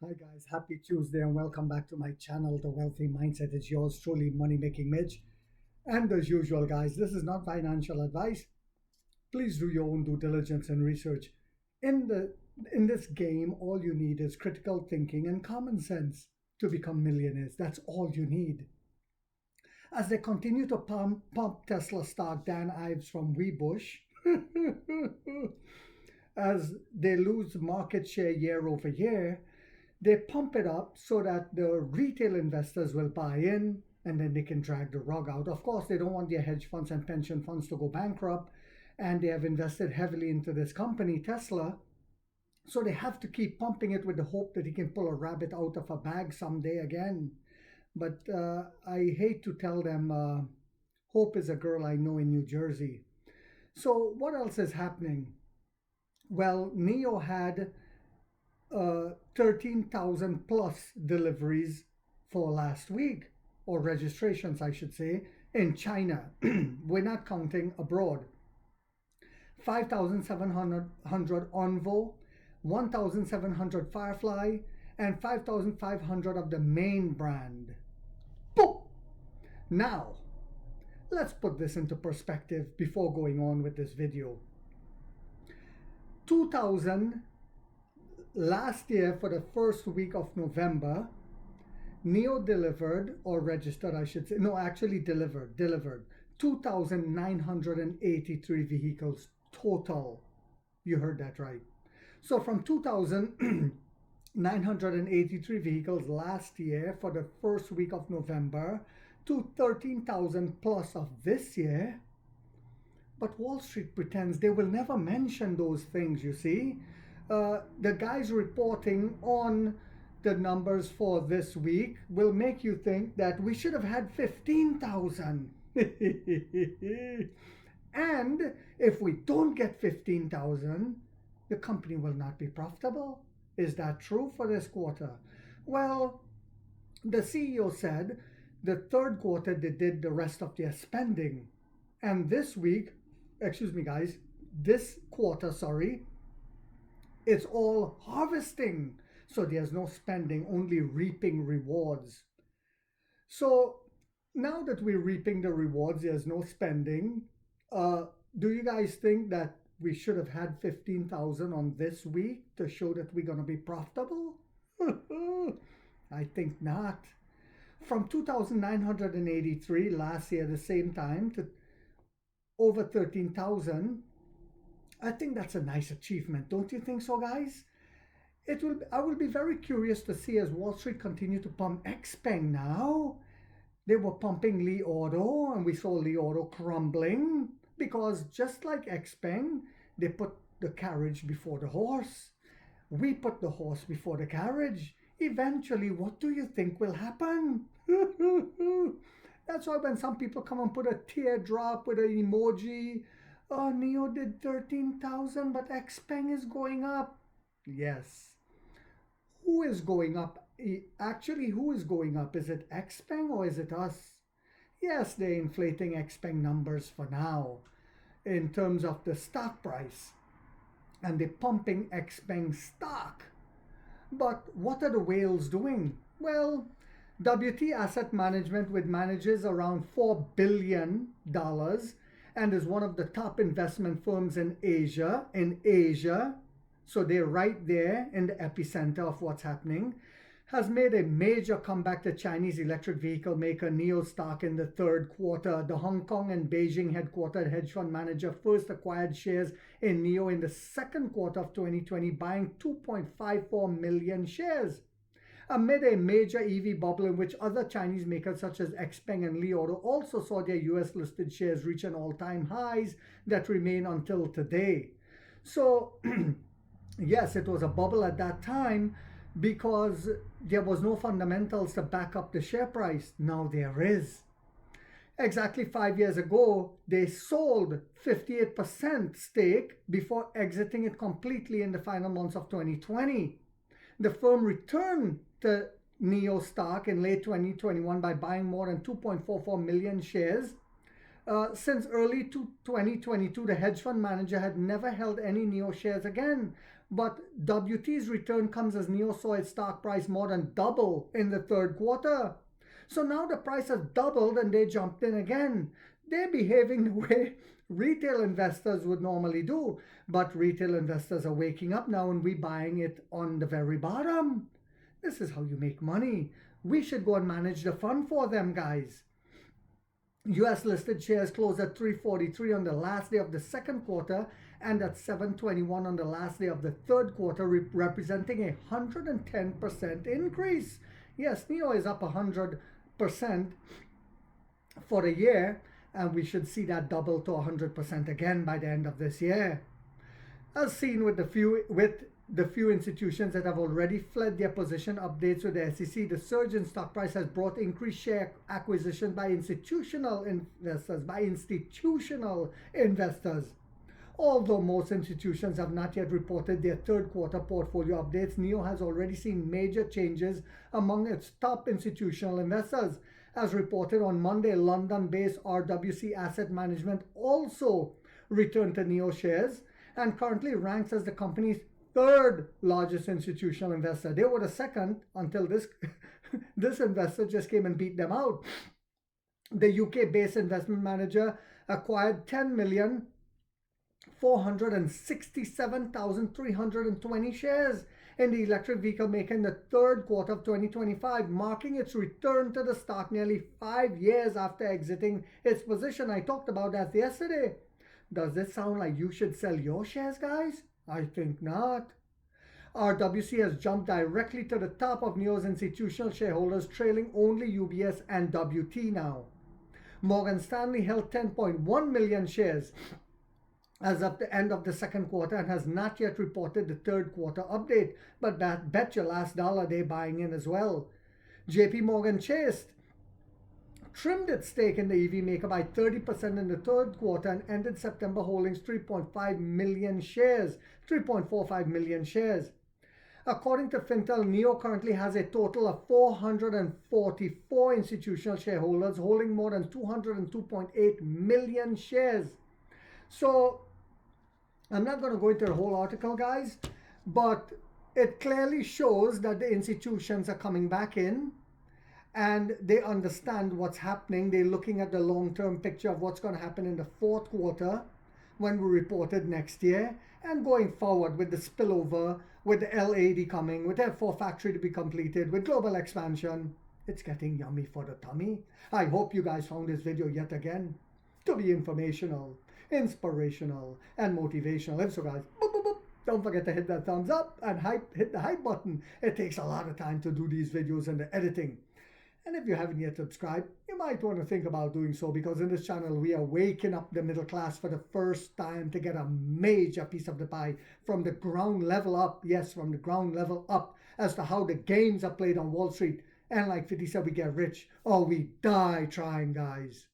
Hi guys, happy Tuesday and welcome back to my channel, The Wealthy Mindset. It's yours truly, Money Making Mitch. And as usual, guys, this is not financial advice. Please do your own due diligence and research. In this game, all you need is critical thinking and common sense to become millionaires. That's all you need. As they continue to pump Tesla stock, Dan Ives from Webush, as they lose market share year over year, they pump it up so that the retail investors will buy in and then they can drag the rug out. Of course, they don't want their hedge funds and pension funds to go bankrupt, and they have invested heavily into this company, Tesla. So they have to keep pumping it with the hope that he can pull a rabbit out of a bag someday again. But I hate to tell them, hope is a girl I know in New Jersey. So what else is happening? Well, NIO had 13,000 plus deliveries for last week, or registrations, I should say, in China. We're not counting abroad. 5,700 Onvo, 1,700 Firefly, and 5,500 of the main brand. Boom! Now, let's put this into perspective before going on with this video. 2,000 last year for the first week of November, NIO delivered, or registered, I should say, no, actually delivered 2,983 vehicles total. You heard that right. So from 2,983 vehicles last year for the first week of November to 13,000 plus of this year. But Wall Street pretends they will never mention those things, you see. The guys reporting on the numbers for this week will make you think that we should have had 15,000. And if we don't get 15,000, the company will not be profitable. Is that true for this quarter? Well, the CEO said the third quarter they did the rest of their spending. And this week, excuse me guys, this quarter, sorry, it's all harvesting. So there's no spending, only reaping rewards. So now that we're reaping the rewards, there's no spending. Do you guys think that we should have had 15,000 on this week to show that we're going to be profitable? I think not. From 2,983 last year, the same time, to over 13,000, I think that's a nice achievement. Don't you think so, guys? I will be very curious to see as Wall Street continue to pump XPeng now. They were pumping Li Auto, and we saw Li Auto crumbling because just like XPeng, they put the carriage before the horse. We put the horse before the carriage. Eventually, what do you think will happen? That's why when some people come and put a teardrop with an emoji, oh, NIO did 13,000, but XPeng is going up. Yes. Who is going up? Actually, who is going up? Is it XPeng or is it us? Yes, they're inflating XPeng numbers for now in terms of the stock price. And they're pumping XPeng stock. But what are the whales doing? Well, WT Asset Management, which manages around $4 billion and is one of the top investment firms in Asia, so they're right there in the epicenter of what's happening, has made a major comeback to Chinese electric vehicle maker NIO stock in the third quarter. The Hong Kong and Beijing headquartered hedge fund manager first acquired shares in NIO in the second quarter of 2020, buying 2.54 million shares. Amid a major EV bubble in which other Chinese makers such as XPeng and Li Auto also saw their US listed shares reach an all-time highs that remain until today. So yes, it was a bubble at that time because there was no fundamentals to back up the share price. Now there is. Exactly 5 years ago, they sold 58% stake before exiting it completely in the final months of 2020. The firm returned to NIO stock in late 2021 by buying more than 2.44 million shares. Since early 2022, the hedge fund manager had never held any NIO shares again. But WT's return comes as NIO saw its stock price more than double in the third quarter. So now the price has doubled and they jumped in again. They're behaving the way retail investors would normally do. But retail investors are waking up now and we're buying it on the very bottom. This is how you make money. We should go and manage the fund for them, guys. US listed shares closed at 343 on the last day of the second quarter and at 721 on the last day of the third quarter, representing a 110% increase. Yes, NIO is up 100% for the year, and we should see that double to 100% again by the end of this year. As seen with the few institutions that have already fled their position updates with the SEC, the surge in stock price has brought increased share acquisition by institutional investors. Although most institutions have not yet reported their third quarter portfolio updates, NIO has already seen major changes among its top institutional investors. As reported on Monday, London-based RWC Asset Management also returned to NIO shares and currently ranks as the company's third largest institutional investor. They were the second until this investor just came and beat them out. The UK-based investment manager acquired 10,467,320 shares in the electric vehicle maker in the third quarter of 2025, marking its return to the stock nearly 5 years after exiting its position. I talked about that yesterday. Does this sound like you should sell your shares, guys? I think not. RWC has jumped directly to the top of NIO's institutional shareholders, trailing only UBS and WT now. Morgan Stanley held 10.1 million shares as of the end of the second quarter and has not yet reported the third quarter update, but bet your last dollar they're buying in as well. JP Morgan Chase trimmed its stake in the EV maker by 30% in the third quarter and ended September holding 3.45 million shares. According to Fintel, NIO currently has a total of 444 institutional shareholders holding more than 202.8 million shares. So I'm not going to go into the whole article, guys, but it clearly shows that the institutions are coming back in and they understand what's happening. They're looking at the long-term picture of what's going to happen in the fourth quarter when we reported next year and going forward with the spillover, with the LAD coming, with F4 factory to be completed, with global expansion. It's getting yummy for the tummy. I hope you guys found this video yet again to be informational, inspirational, and motivational. If so, guys, boop, boop, boop, don't forget to hit that thumbs up and hit the hype button. It takes a lot of time to do these videos and the editing. And if you haven't yet subscribed, you might want to think about doing so, because in this channel we are waking up the middle class for the first time to get a major piece of the pie from the ground level up. Yes, from the ground level up, as to how the games are played on Wall Street. And like 50 said, we get rich or we die trying, guys.